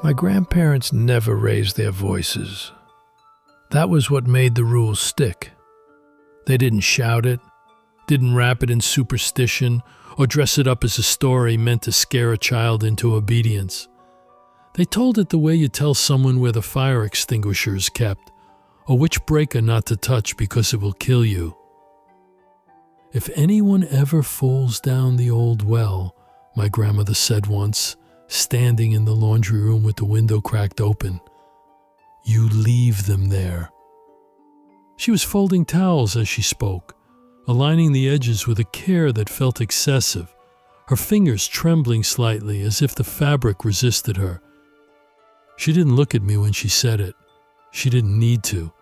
My grandparents never raised their voices. That was what made the rules stick. They didn't shout it, didn't wrap it in superstition, or dress it up as a story meant to scare a child into obedience. They told it the way you tell someone where the fire extinguisher is kept, or which breaker not to touch because it will kill you. If anyone ever falls down the old well, my grandmother said once, standing in the laundry room with the window cracked open, you leave them there. She was folding towels as she spoke, aligning the edges with a care that felt excessive, her fingers trembling slightly as if the fabric resisted her. She didn't look at me when she said it. She didn't need to.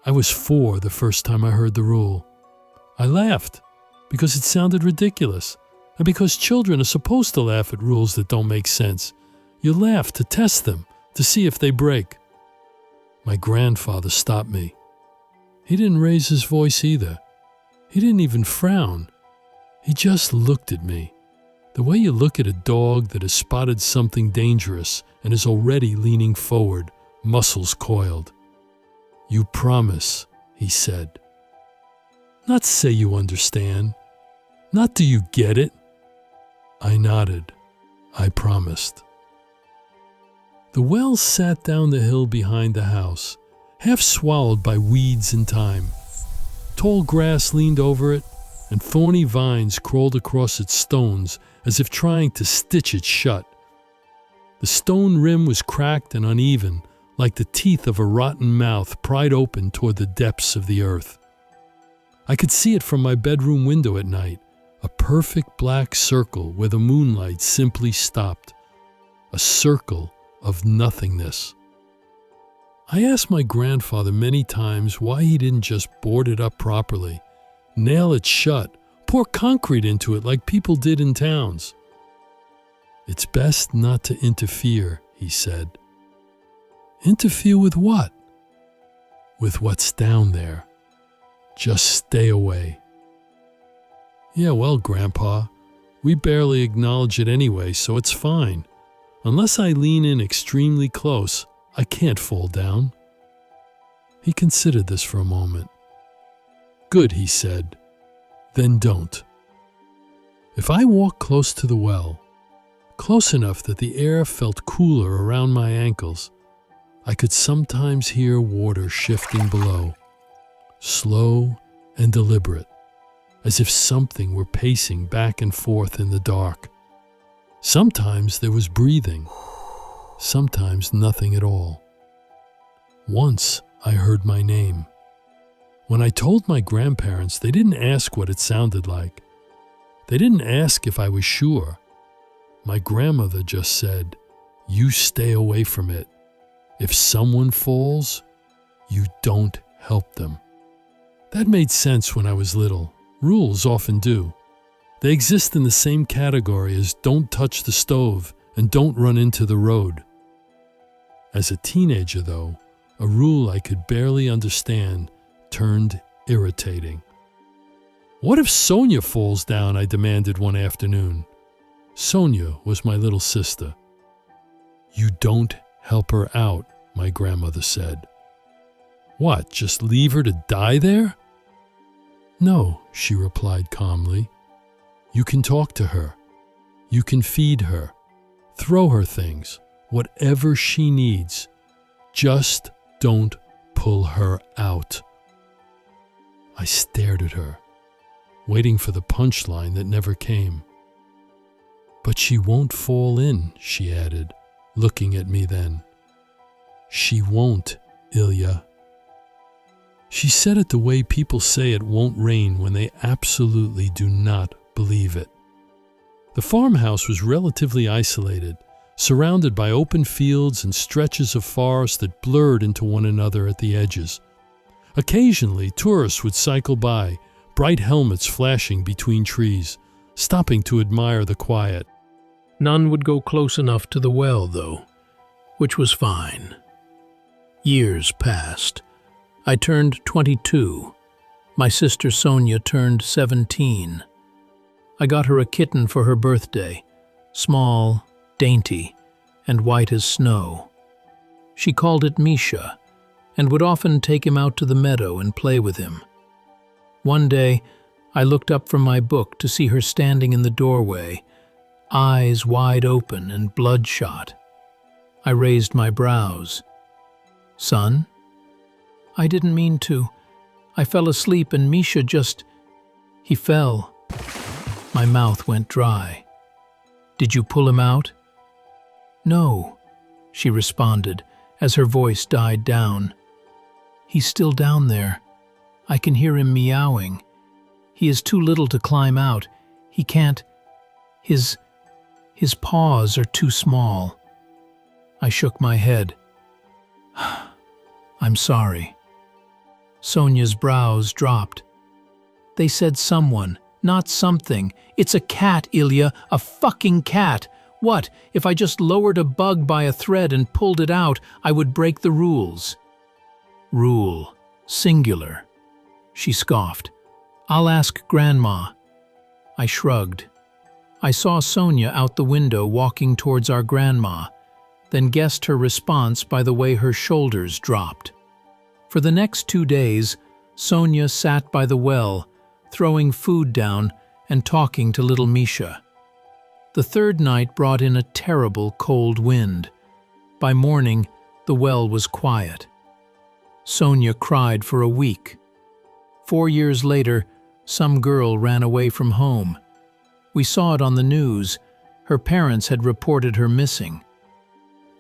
I was 4 the first time I heard the rule. I laughed because it sounded ridiculous, and because children are supposed to laugh at rules that don't make sense. You laugh to test them, to see if they break. My grandfather stopped me. He didn't raise his voice either. He didn't even frown. He just looked at me, the way you look at a dog that has spotted something dangerous and is already leaning forward, muscles coiled. You promise, he said. Not say you understand. Not do you get it. I nodded. I promised. The well sat down the hill behind the house, half swallowed by weeds and thyme. Tall grass leaned over it, and thorny vines crawled across its stones as if trying to stitch it shut. The stone rim was cracked and uneven, like the teeth of a rotten mouth pried open toward the depths of the earth. I could see it from my bedroom window at night, a perfect black circle where the moonlight simply stopped, a circle of nothingness. I asked my grandfather many times why he didn't just board it up properly, nail it shut, pour concrete into it like people did in towns. It's best not to interfere, he said. Interfere with what? With what's down there. Just stay away. Yeah, well, Grandpa, we barely acknowledge it anyway, so it's fine. Unless I lean in extremely close, I can't fall down. He considered this for a moment. Good, he said. Then don't. If I walk close to the well, close enough that the air felt cooler around my ankles, I could sometimes hear water shifting below, slow and deliberate, as if something were pacing back and forth in the dark. Sometimes there was breathing, sometimes nothing at all. Once I heard my name. When I told my grandparents, they didn't ask what it sounded like. They didn't ask if I was sure. My grandmother just said, "You stay away from it. If someone falls, you don't help them." That made sense when I was little. Rules often do. They exist in the same category as don't touch the stove and don't run into the road. As a teenager, though, a rule I could barely understand turned irritating. What if Sonia falls down? I demanded one afternoon. Sonia was my little sister. You don't help her out, my grandmother said. What, just leave her to die there? No, she replied calmly. You can talk to her. You can feed her. Throw her things, whatever she needs. Just don't pull her out. I stared at her, waiting for the punchline that never came. But she won't fall in, she added, looking at me then. She won't, Ilya. She said it the way people say it won't rain when they absolutely do not believe it. The farmhouse was relatively isolated, surrounded by open fields and stretches of forest that blurred into one another at the edges. Occasionally, tourists would cycle by, bright helmets flashing between trees, stopping to admire the quiet. None would go close enough to the well, though, which was fine. Years passed. I turned 22. My sister Sonia turned 17. I got her a kitten for her birthday, small, dainty, and white as snow. She called it Misha, and would often take him out to the meadow and play with him. One day, I looked up from my book to see her standing in the doorway, eyes wide open and bloodshot. I raised my brows. "Son?" "I didn't mean to. I fell asleep and Misha just... he fell." My mouth went dry. "Did you pull him out?" "No," she responded as her voice died down. "He's still down there. I can hear him meowing. He is too little to climb out. He can't... His paws are too small." I shook my head. "I'm sorry." Sonia's brows dropped. "They said someone, not something. It's a cat, Ilya, a fucking cat. What, if I just lowered a bug by a thread and pulled it out, I would break the rules." "Rule, singular," she scoffed. "I'll ask Grandma." I shrugged. I saw Sonia out the window walking towards our grandma, then guessed her response by the way her shoulders dropped. For the next 2 days, Sonia sat by the well, throwing food down and talking to little Misha. The third night brought in a terrible cold wind. By morning, the well was quiet. Sonia cried for a week. 4 years later, some girl ran away from home. We saw it on the news. Her parents had reported her missing.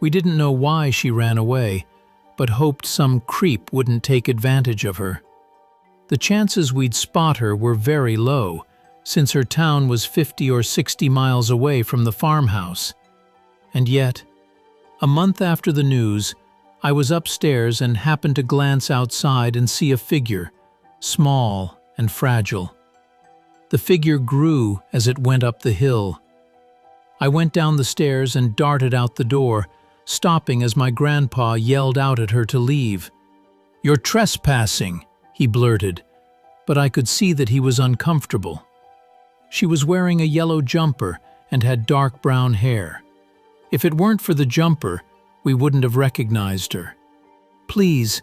We didn't know why she ran away, but hoped some creep wouldn't take advantage of her. The chances we'd spot her were very low, since her town was 50 or 60 miles away from the farmhouse. And yet, a month after the news, I was upstairs and happened to glance outside and see a figure, small and fragile. The figure grew as it went up the hill. I went down the stairs and darted out the door, stopping as my grandpa yelled out at her to leave. "You're trespassing," he blurted, but I could see that he was uncomfortable. She was wearing a yellow jumper and had dark brown hair. If it weren't for the jumper, we wouldn't have recognized her. "Please,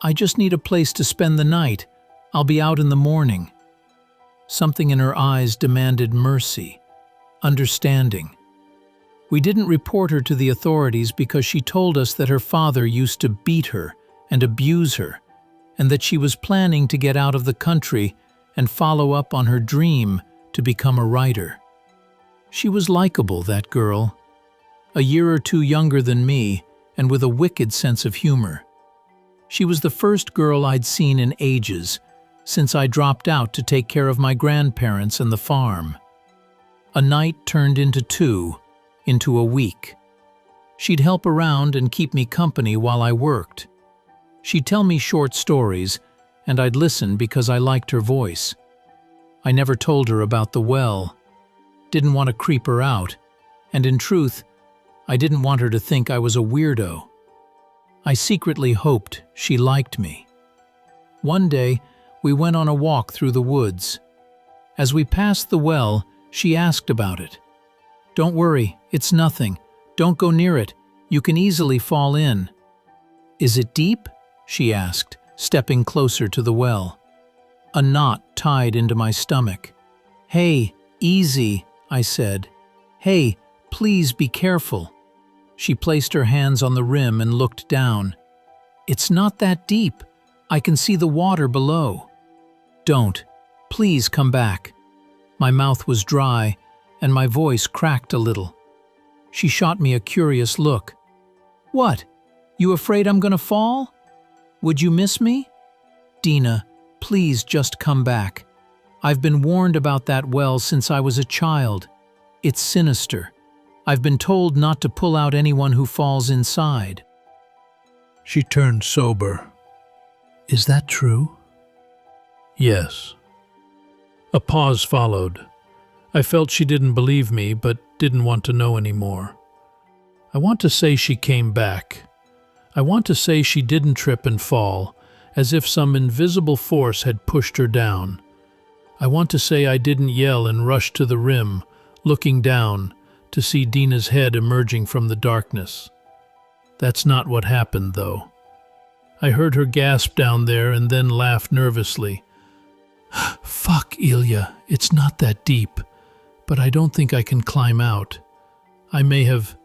I just need a place to spend the night. I'll be out in the morning." Something in her eyes demanded mercy, understanding. We didn't report her to the authorities because she told us that her father used to beat her and abuse her, and that she was planning to get out of the country and follow up on her dream to become a writer. She was likable, that girl. A year or two younger than me, and with a wicked sense of humor. She was the first girl I'd seen in ages, since I dropped out to take care of my grandparents and the farm. A night turned into 2, into a week. She'd help around and keep me company while I worked. She'd tell me short stories, and I'd listen because I liked her voice. I never told her about the well, didn't want to creep her out, and in truth, I didn't want her to think I was a weirdo. I secretly hoped she liked me. One day, we went on a walk through the woods. As we passed the well, she asked about it. "Don't worry, it's nothing. Don't go near it. You can easily fall in." "Is it deep?" she asked, stepping closer to the well. A knot tied into my stomach. "Hey, easy," I said. "Hey, please be careful." She placed her hands on the rim and looked down. "It's not that deep. I can see the water below." "Don't. Please come back." My mouth was dry, and my voice cracked a little. She shot me a curious look. "What? You afraid I'm gonna fall? Would you miss me?" "Dina, please just come back. I've been warned about that well since I was a child. It's sinister. I've been told not to pull out anyone who falls inside." She turned sober. "Is that true?" "Yes." A pause followed. I felt she didn't believe me, but didn't want to know anymore. I want to say she came back. I want to say she didn't trip and fall, as if some invisible force had pushed her down. I want to say I didn't yell and rush to the rim, looking down, to see Dina's head emerging from the darkness. That's not what happened, though. I heard her gasp down there and then laugh nervously. Fuck, Ilya, it's not that deep, but I don't think I can climb out. I may have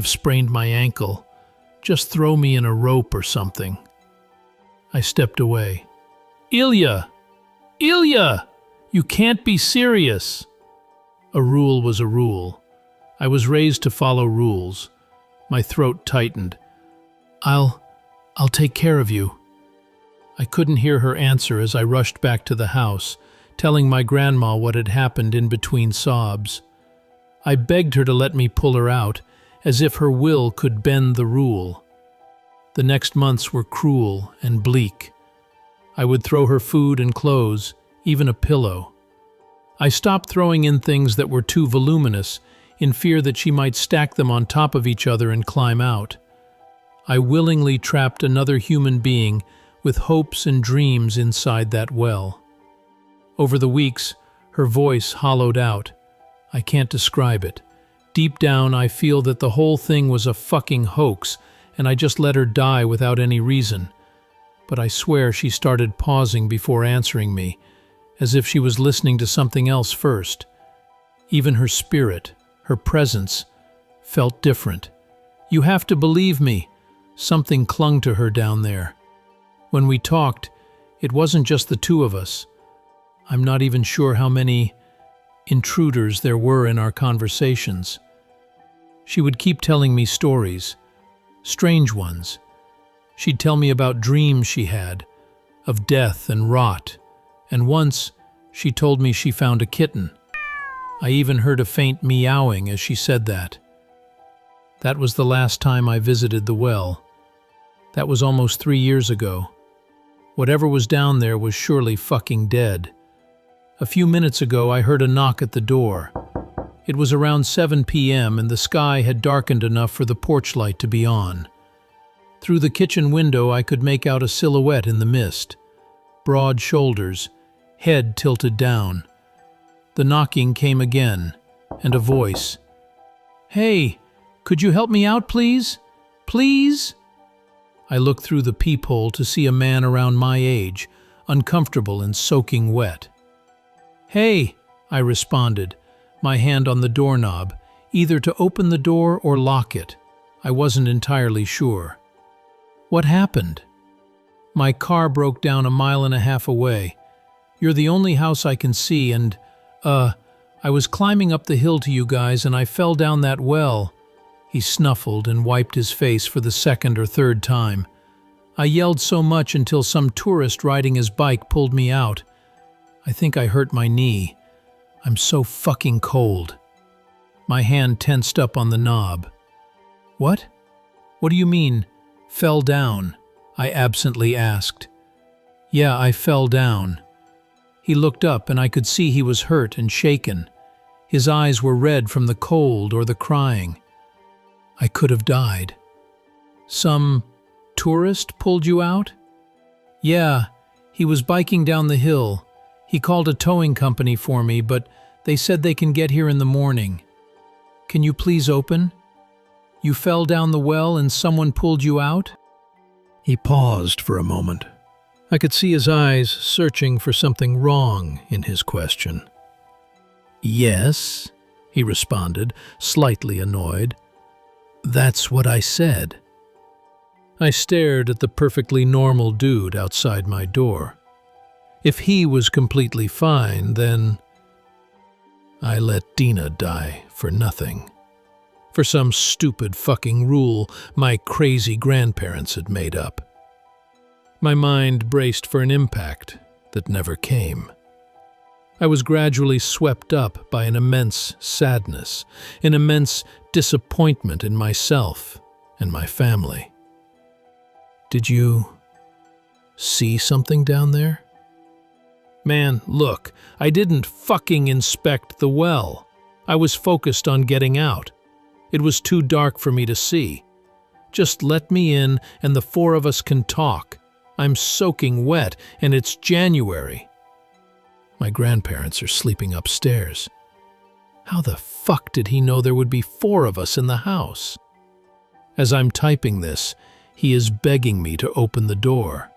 sprained my ankle. Just throw me in a rope or something. I stepped away. Ilya! Ilya! You can't be serious! A rule was a rule. I was raised to follow rules. My throat tightened. I'll take care of you. I couldn't hear her answer as I rushed back to the house, telling my grandma what had happened in between sobs. I begged her to let me pull her out, as if her will could bend the rule. The next months were cruel and bleak. I would throw her food and clothes, even a pillow. I stopped throwing in things that were too voluminous, in fear that she might stack them on top of each other and climb out. I willingly trapped another human being with hopes and dreams inside that well. Over the weeks, her voice hollowed out. I can't describe it. Deep down, I feel that the whole thing was a fucking hoax, and I just let her die without any reason. But I swear she started pausing before answering me, as if she was listening to something else first. Even her spirit, her presence, felt different. You have to believe me. Something clung to her down there. When we talked, it wasn't just the two of us. I'm not even sure how many intruders there were in our conversations. She would keep telling me stories, strange ones. She'd tell me about dreams she had, of death and rot, and once she told me she found a kitten. I even heard a faint meowing as she said that. That was the last time I visited the well. That was almost 3 years ago. Whatever was down there was surely fucking dead. A few minutes ago, I heard a knock at the door. It was around 7 p.m. and the sky had darkened enough for the porch light to be on. Through the kitchen window, I could make out a silhouette in the mist. Broad shoulders, head tilted down. The knocking came again, and a voice. Hey, could you help me out, please? Please? I looked through the peephole to see a man around my age, uncomfortable and soaking wet. Hey, I responded, my hand on the doorknob, either to open the door or lock it. I wasn't entirely sure. What happened? My car broke down 1.5 miles away. You're the only house I can see and, I was climbing up the hill to you guys and I fell down that well. He snuffled and wiped his face for the 2nd or 3rd time. I yelled so much until some tourist riding his bike pulled me out. I think I hurt my knee. I'm so fucking cold. My hand tensed up on the knob. What? What do you mean, fell down? I absently asked. Yeah, I fell down. He looked up and I could see he was hurt and shaken. His eyes were red from the cold or the crying. I could have died. Some tourist pulled you out? Yeah, he was biking down the hill. He called a towing company for me, but they said they can get here in the morning. Can you please open? You fell down the well and someone pulled you out? He paused for a moment. I could see his eyes searching for something wrong in his question. Yes, he responded, slightly annoyed. That's what I said. I stared at the perfectly normal dude outside my door. If he was completely fine, then I let Dina die for nothing. For some stupid fucking rule my crazy grandparents had made up. My mind braced for an impact that never came. I was gradually swept up by an immense sadness, an immense disappointment in myself and my family. Did you see something down there? Man, look, I didn't fucking inspect the well. I was focused on getting out. It was too dark for me to see. Just let me in and the 4 of us can talk. I'm soaking wet and it's January. My grandparents are sleeping upstairs. How the fuck did he know there would be 4 of us in the house? As I'm typing this, he is begging me to open the door.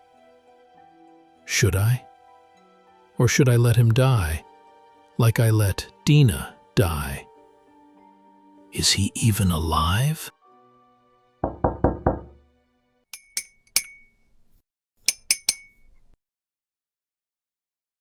Should I? Or should I let him die, like I let Dina die? Is he even alive?